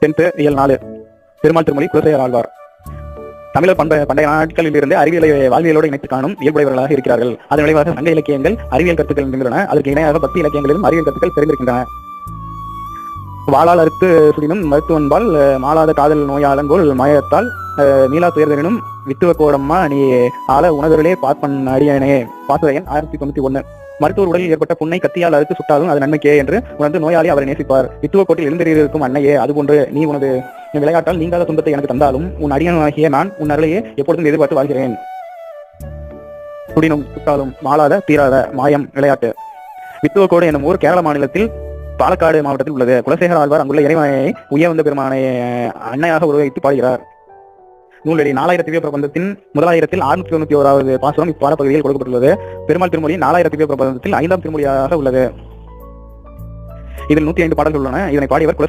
10th இயல் 4 பெருமாள் திருமொழி குலசேகர ஆழ்வார். தமிழர் பண்டைய நாட்களில் இருந்து அறிவியலை வாழ்வியலோடு இணைத்து காணும் இயல்புடையவர்களாக இருக்கிறார்கள். அதன் விளைவாக சங்க இலக்கியங்கள் அறிவியல் கருத்துக்கள் இருக்கின்றன. அதற்கு இணையாக பக்தி இலக்கியங்களிலும் அறிவியல் கருத்துக்கள் தெரிந்திருக்கின்றன. வாளால் அறுத்து சுடினும் மருத்துவன்பால் மாளாத காதல் நோயாளங்கோல் மாயத்தால் மீளா துயர்தனும் வித்துவ கோடம்மா நீ ஆள உணர்தலே பார்ப்பன் அடியனே. பாசுரையன் 1091. மருத்துவர் உடலில் ஏற்பட்ட புண்ணை கத்தியால் அறுத்து சுட்டாலும் அது நன்மைக்கே என்று உணர்ந்து நோயாளி அவரை நேசிப்பார். வித்துவ கோட்டில் எழுந்தறியிருக்கும் அன்னையே, அதுபோன்று நீ உனது விளையாட்டால் நீங்காத துன்பத்தை எனக்கு தந்தாலும் உன் அடியனாகிய நான் உன் அருளையே எப்பொழுதும் எதிர்பார்த்து வாழ்கிறேன். சுடினும் சுட்டாலும் மாளாத தீராத மாயம் விளையாட்டு. வித்துவக்கோடு என்னும் ஊர் கேரள மாநிலத்தில் பாலக்காடு மாவட்டத்தில் உள்ளது. குலசேகர ஆழ்வார் அங்குள்ள இறைவனை உயர்ந்த பெருமானை அன்னையாக உருவகித்து பாடுகிறார். நூலடி 4000 திவ்ய பிரபந்தத்தின் 1691வது பாசுரம் இப்பாடப்பகுதியில் கொடுக்கப்பட்டுள்ளது. பெருமாள் திருமொழி 4000 திவ்ய பிரபந்தத்தில் 5ஆம் திருமொழியாக உள்ளது. இதில் 105 பாடல்கள் உள்ளன. இதனை பாடியவர்